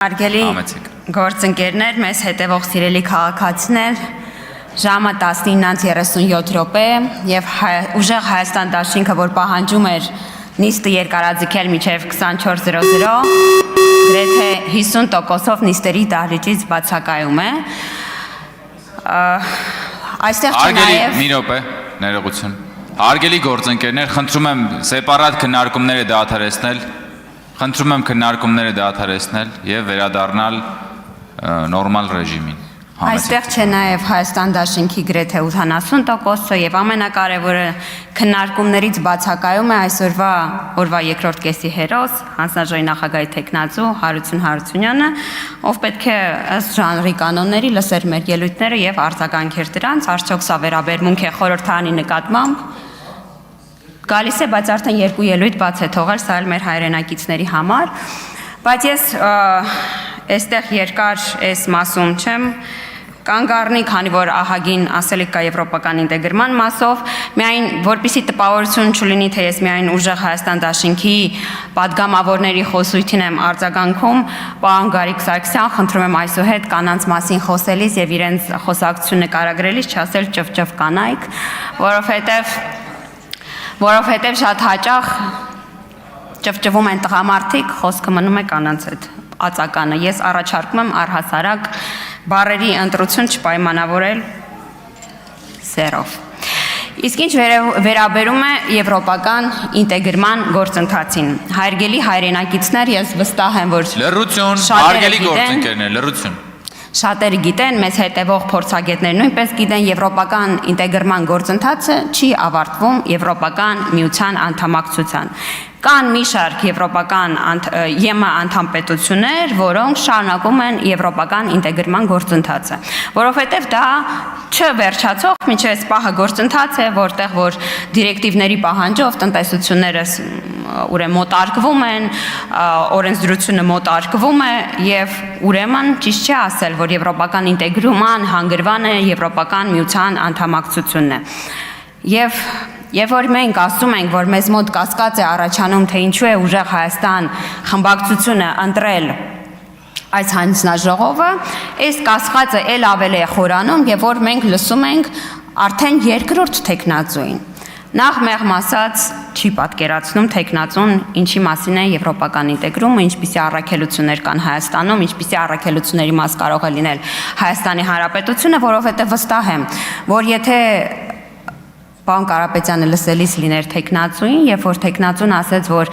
Արգելի գործընկերներ, մեզ հետևող սիրելի քաղաքացիներ, ժամը 19:37 եւ ուժեղ Հայաստան դաշինքը, որ պահանջում էր նիստը երկարաձգել մինչեւ 24:00, գրեթե 50%-ով նիստերի դահլիճից բացակայում է։ Այստեղ չէ նաեւ մի րոպե, ներողություն։ Արգելի գործընկերներ, խնդրում եմ սեպարատ քննարկումները դադարեցնել։ Խնդրում եմ քննարկումները դադարեցնել եւ վերադառնալ նորմալ ռեժիմին։ Այստեղ չէ նաեւ Հայաստան դաշինքի գրեթե 80%-ը եւ ամենակարևորը քննարկումներից բացակայում է այսօրվա երկրորդ կեսի հերոս, հանձնաժողովի նախագահի տեխնացու Հարություն Հարությունյանը, ով պետք է ըստ ժանրի կանոնների լսեր մեր ելույթները եւ արձագանքեր դրանց, արդյոք սա վերաբերմունք է խորհրդարանի նկատմամբ։ Գալիս է, բայց արդեն երկու ելույթ բաց է թողել, սա էլ մեր հայրենակիցների համար, բայց ես այստեղ երկար այս մասում չեմ կանգ առնի, քանի որ ահագին ասելիք կա եվրոպական ինտեգրման մասով, միայն որպեսզի տպավորություն չլինի, թե ես միայն ուժեղ Հայաստան դաշինքի պատգամավորների խոսույթին եմ արձագանքում, պարոն Գարիկ Սարգսյան, խնդրում եմ այսուհետ կանանց մասին խոսելիս եւ իրենց խոսակցություն նկարագրելիս չասել ճվճվ կանայք, որովհետև շատ հաճախ ճվճվում են տղամարդիկ, խոսքը մնում է կանանց հետ ածականը։ Ես առաջարկում եմ առհասարակ բառերի ընտրություն չպայմանավորել սերով։ Իսկ ինչ վերաբերում է եվրոպական ինտեգրման գործընթացին, հարգելի հայրենակիցներ, ես վստահ եմ, որ լռություն, հարգելի գործընկերներ, լռություն։ Շատերը գիտեն, մեզ հետևող փորձագետներ նույնպես գիտեն, եվրոպական ինտեգրման գործընթացը չի ավարտվում Եվրոպական միության անդամակցության։ Կան մի շարք եվրոպական ԵՄ անդամ պետություններ, որոնք շարունակում են եվրոպական ինտեգրման գործընթացը, որովհետև դա չվերջացող մինչև այս պահը գործընթաց է, որտեղ որ դիրեկտիվների պահանջով տնտեսությունները ուրեմն մոտարկվում են, օրենսդրությունը մոտարկվում է եւ ուրեմն ճիշտ չէ ասել, որ եվրոպական ինտեգրման հանգրվանը եվրոպական միության անդամակցությունն է։ Եվ որ մենք ասում ենք, որ մեզ մոտ կասկած է առաջանում, թե ինչու է ուժեղ Հայաստան խմբակցությունը ընտրել այս հանձնաժողովը, այս կասկածը էլ ավելի է խորանում, եւ որ մենք լսում ենք արդեն երկրորդ տեխնացուին։ Նախ մեղմ ասած չի պատկերացնում տեխնացուն ինչի մասին է եվրոպական ինտեգրումը, ինչպիսի առաքելություններ կան Հայաստանում, ինչպիսի առաքելությունների մաս կարող է լինել Հայաստանի Հանրապետությունը, որովհետև վստահ եմ, որ եթե պարոն Կարապետյանը լսելիս լիներ տեխնացուին, երբ որ տեխնացուն ասեց, որ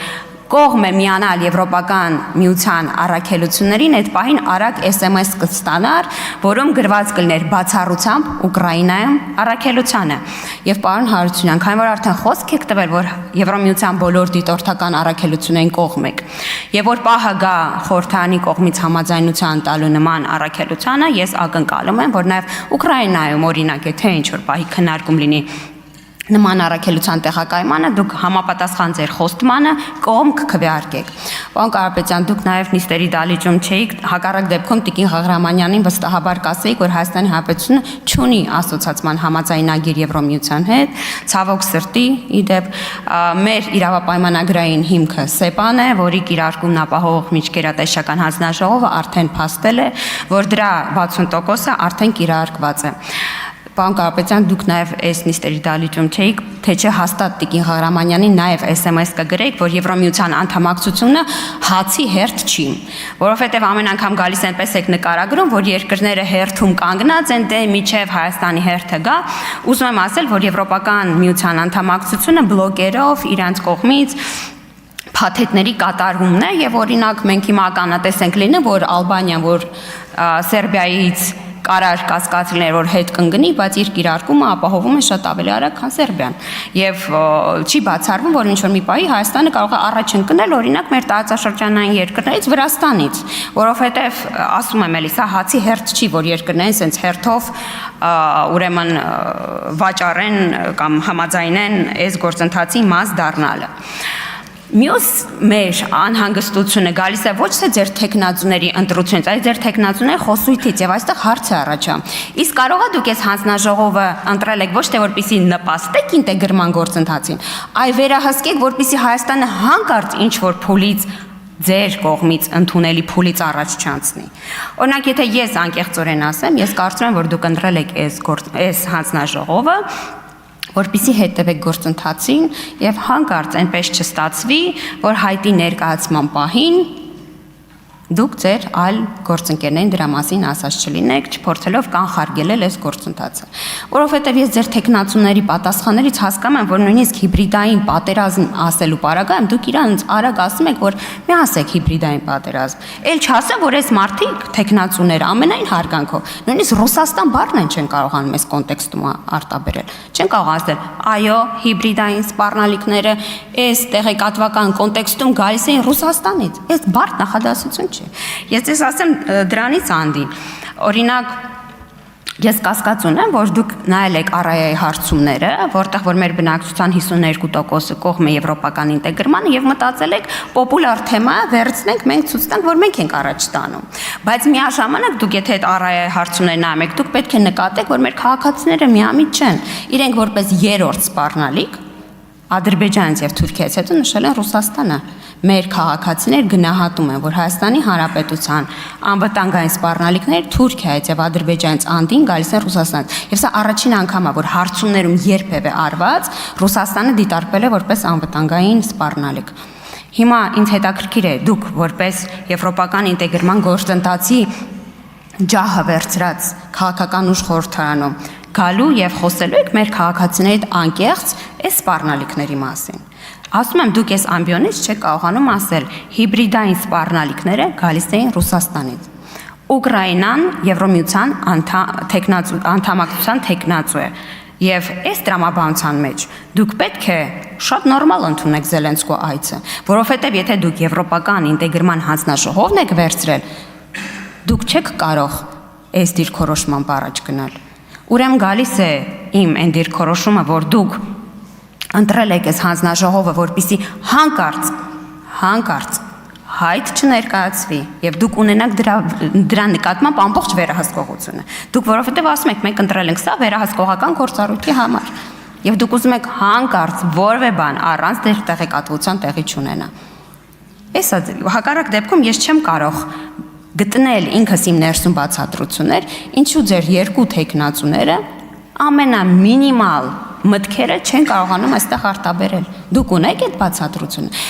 կողմ է միանալ Եվրոպական միության առաքելություններին, այդ պահին արագ SMS կստանար, որում գրված կլիներ բացառությամբ Ուկրաինայում առաքելությանը։ Եվ պարոն Հարությունյան, քանի որ արդեն խոսք եք տվել, որ Եվրոմիության բոլոր դիտորդական առաքելություններին կողմ եք, եւ որ պահը գա խորհրդարանի կողմից համաձայնության տալու նման առաքելությանը, ես ակնկալում եմ, որ նաեւ Ուկրաինայում օրինակ է թե ինչ որ պահի քննարկում լինի նման առաքելության տեղակայմանը, դուք համապատասխան ձեր խոստմանը կողմ կքվեարկեք։ Պարոն Կարապետյան, դուք նաև նիստերի դահլիճում չէիք, հակառակ դեպքում Տիկին Ղաղրամանյանին վստահաբար կասեիք, որ Հայաստանի Հանրապետությունը չունի ասոցիացման համաձայնագիր Եվրոմիության հետ, ցավոք սրտի, իդեպ մեր իրավապայմանագրային հիմքը ՍԵՊԱ-ն է, որի կիրարկումն ապահովող միջկերատեսչական հանձնաժողովը արդեն փաստել է, որ դրա 60%-ը արդեն կիրարկված է։ Պարոն Կարապետյան, դուք նաև այս նիստերի դահլիճում չէիք, թե չէ հաստատ Տիկին Ղաղրամանյանին նաև SMS կգրեք, որ Եվրոմիության անդամակցությունը հացի հերթ չի, որովհետև ամեն անգամ գալիս այնպես եք նկարագրում, որ երկրները հերթում կանգնած են, դե միջև Հայաստանի հերթը գա, ուզում եմ ասել, որ Եվրոպական միության անդամակցությունը բլոկերով իրանց կողմից փաթեթների կատարումն է, եւ օրինակ մենք հիմա ականատես ենք լինում, որ Ալբանիան, որ Սերբիայից կարար կասկածներ, որ հետ կընկնի, բայց իր կիրարկումը ապահովում է շատ ավելի արագ, քան Սերբիան։ Եվ չի բացառվում, որ ինչ-որ մի պահի Հայաստանը կարող է առաջ ընկնել, օրինակ մեր տարածաշրջանային երկրներից Վրաստանից, որովհետև ասում եմ էլի, սա հացի հերթ չի, որ երկրներին sense հերթով ուրեմն վաճառեն կամ համաձայնեն այս գործընթացի մաս դառնալը։ Մյուս մեր անհանգստությունը գալիս է ոչ թե ձեր տեխնացուների ընտրությունից, այլ ձեր տեխնացուների խոսույթից եւ այստեղ հարց է առաջանում։ Իսկ կարող է դուք այս հանձնաժողովը ընտրել եք ոչ թե որպեսզի նպաստեք ինտեգրման գործընթացին, այլ վերահսկեք, որպեսզի Հայաստանը հանկարծ ինչ որ փուլից ձեր կողմից ընդունելի փուլից առաջ չանցնի։ Օրինակ, եթե ես անկեղծորեն ասեմ, ես կարծում եմ, որ դուք ընտրել եք այս հանձնաժողովը, որպեսզի հետևեք գործընթացին եւ հանկարծ այնպես չստացվի, որ հայտի ներկայացման պահին դուք ձեր այլ գործընկերներին դրա մասին ասած չլինեք, չփորձելով կանխարգելել այս գործընթացը։ Որովհետև ես ձեր տեխնացուների պատասխաններից հասկանում եմ, որ նույնիսկ հիբրիդային պատերազմ ասելու պարագայում դուք իրանց արագ ասում եք, որ մի ասեք հիբրիդային պատերազմ։ Էլ չասեմ, որ այս մարդիկ տեխնացուներ ամենայն հարգանքով, նույնիսկ Ռուսաստան բառն են չեն կարողանում այս կոնտեքստում արտաբերել։ Չեն կարող ասել, այո, հիբրիդային սպառնալիքները այս տեղեկատվական կոնտեքստում գալիս են Ռուսաստանից։ Այս բառ նախադասություն չէ։ Ես ես ասեմ դրանից անդին, օրինակ ես կասկած ունեմ, որ դուք նայել եք առայայի հարցումները, որտեղ որ մեր բնակչության 52%-ը կողմ է եվրոպական ինտեգրմանը եւ մտածել եք պոպուլար թեմա վերցնենք, մենք ցույց տանք, որ մենք ենք առաջ տանում։ Բայց միաժամանակ դուք եթե այդ առայայի հարցումները նայում եք, դուք պետք է նկատեք, որ մեր քաղաքացիները միամիտ չեն, իրենք որպես երրորդ սպառնալիք Ադրբեջանից եւ Թուրքիայից հետո նշել են Ռուսաստանը։ Մեր քաղաքացիներ գնահատում են, որ Հայաստանի Հանրապետության անվտանգային սպառնալիքները Թուրքիայից եւ Ադրբեջանից անդին գալիս են Ռուսաստանից։ Եվ սա առաջին անգամն է, որ հարցումներում երբևէ արված Ռուսաստանը դիտարկվել է որպես անվտանգային սպառնալիք։ Հիմա ինձ հետաքրքիր է դուք որպես եվրոպական ինտեգրման գործընթացի ջահը վերցրած քաղաքական ուժ խորհրդարանում գալու եւ խոսելու եք մեր քաղաքացիների հետ անկեղծ այս սպառնալիքների մասին։ Ասում եմ դուք այս ամբիոնից չեք կարողանում ասել հիբրիդային սպառնալիքները գալիս էին Ռուսաստանից։ Ուկրաինան Եվրոմիության անդամակցության տեխնացու է եւ այս տրամաբանության մեջ դուք պետք է շատ նորմալ ընդունեք Զելենսկու այցը, որովհետեւ եթե դուք եվրոպական ինտեգրման հանձնաժողովն եք վերցրել, դուք չեք կարող այս դիրքորոշման առաջ գնալ։ Ուրեմն գալիս է իմ այն դիրքորոշումը, որ դուք ընտրել եք այս հանձնաժողովը, որպեսզի հանկարծ հայտ չներկայացվի եւ դուք ունենաք դրա նկատմամբ ամբողջ վերահսկողությունը։ Դուք որովհետեւ ասում եք մենք ընտրել ենք սա վերահսկողական գործառույթի համար եւ դուք ուզում եք հանկարծ որևէ բան առանց տեղեկատվության տեղի չունենա։ Այսա հակառակ դեպքում ես չեմ կարող գտնել ինքս իմ ներսում բացատրություններ, ինչու ձեր երկու տեխնացուները ամենամինիմալ մտքերը չեն կարողանում այստեղ արտաբերել։ Դուք ունեք այդ բացատրությունը։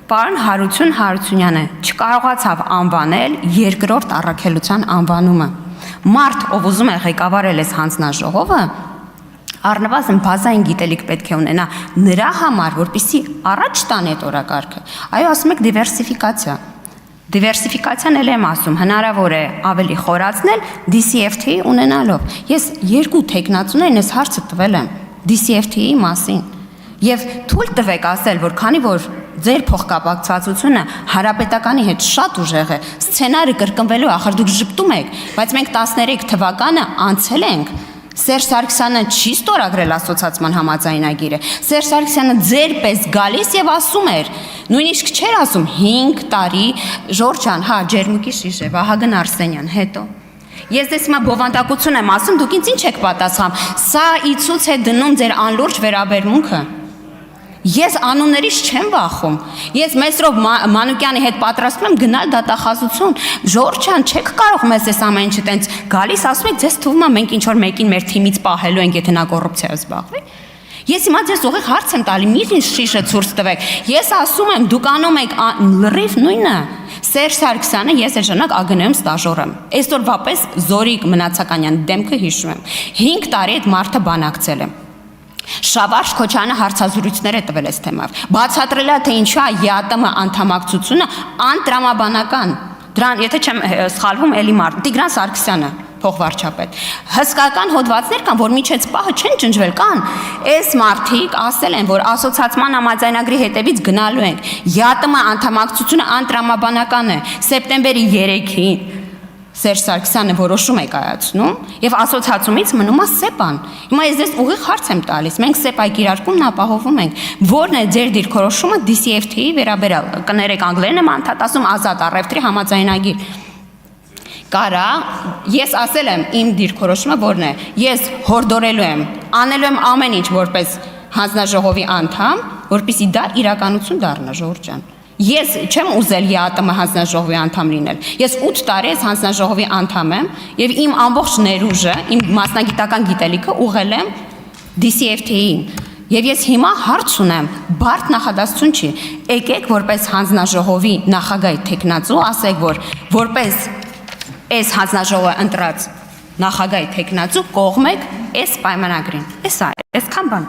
Պարոն Հարություն Հարությունյանը չկարողացավ անվանել երկրորդ առաքելության անվանումը։ Մարդ, ով ուզում է ղեկավարել այս հանձնաժողովը, առնվազն բազային գիտելիք պետք է ունենա նրա համար, որպեսզի առաջ տանի այդ օրակարգը։ Այո, ասում եք դիվերսիֆիկացիա։ Դիվերսիֆիկացիան էլ եմ ասում, հնարավոր է ավելի խորացնել DCFTA ունենալով։ Ես երկու տեխնացուներին այս հարցը տվել եմ DCFTA-ի մասին։ Եվ թույլ տվեք ասել, որ քանի որ ձեր փոխկապակցվածությունը հարաբետականի հետ շատ ուժեղ է, սցենարը կրկնվելու ախր դուք ժպտում եք, բայց մենք 13 թվականը անցել ենք։ Սերժ Սարգսյանը չի ստորագրել ասոցիացիան համաձայնագիրը։ Սերժ Սարգսյանը ձեր պես գալիս եւ ասում էր, նույնիսկ չէր ասում 5 տարի, Ժորժ ջան, հա, ջերմուկի շիշ է, Վահագն Արսենյան, հետո։ Ես դες հիմա բովանդակություն եմ ասում, դուք ինձ ինչ եք պատասխանում։ Սա ի ցույց է դնում ձեր անլուրջ վերաբերմունքը։ Ես անուններից չեմ վախում։ Ես Մեսրոպ Մանուկյանի հետ պատրաստվում եմ գնալ դատախազություն։ Ժորժ ջան, չեք կարող մեզ այս ամեն ինչը տենց գալիս ասում եք, ձեզ թվում է մենք ինչ որ մեկին մեր թիմից պահելու ենք, եթե նա կոռուպցիայով զբաղվի։ Ես հիմա ձեզ ուղիղ հարց եմ տալի, մի ինձ շիշը ցուրտ տվեք։ Ես ասում եմ, դուք անում եք լրիվ նույնը։ Սերժ Սարգսյանը ես այդ ժամանակ ԱԳՆ-ում ստաժոր եմ։ Այսօր վապես Զորիկ Մնացականյանի դեմքը հիշում եմ։ 5 տարի այդ մարդը բանակցել եմ։ Շավարժ Քոչյանը հարցազրույցներ է տվել այս թեմայով։ Բացատրել է, թե ինչու է ԵԱՏՄ անդամակցությունը անտրամաբանական։ Դրան, եթե չեմ սխալվում, էլի մարդ Տիգրան Սարգսյանը, փոխվարչապետ։ Հսկական հոդվածներ կան, որ միջից պահը չեն ջնջվել, կան։ Այս մարդիկ ասել են, որ ասոցիացիան համաձայնագրի հետևից գնալու ենք։ ԵԱՏՄ անդամակցությունը անտրամաբանական է։ Սեպտեմբերի 3-ին Սերժ Սարգսյանը որոշում է կայացնում եւ ասոցիացիումից մնում է ՍԵՊ-ան։ Հիմա ես դες ուղիղ հարց եմ տալիս։ Մենք ՍԵՊ-ի կիրարկումն ապահովում ենք։ Որն է ձեր դիրքորոշումը DCFTA-ի վերաբերյալ։ Կներեք անգլերեն եմ անդադասում ազատ առևտրի համաձայնագիր։ Կարա, ես ասել եմ իմ դիրքորոշումը որն է։ Ես հորդորելու եմ, անելու եմ ամեն ինչ որպես հանձնաժողովի անդամ, որպեսզի դա իրականություն դառնա, Ժորժ ջան։ Ես չեմ ուզել ԵԱՏՄ հանձնաժողովի անդամ լինել։ Ես 8 տարի այս հանձնաժողովի անդամ եմ եւ իմ ամբողջ ներուժը, իմ մասնագիտական գիտելիքը ուղղել եմ DCFTA-ին։ Եվ ես հիմա հարց ունեմ, բարդ նախադասություն չի։ Եկեք որպես հանձնաժողովի նախագահի տեխնացու ասեք, որ որպես այս հանձնաժողովը ընտրած նախագահի տեխնացու կողմեք այս պայմանագրին։ Էս այ, այսքան բան։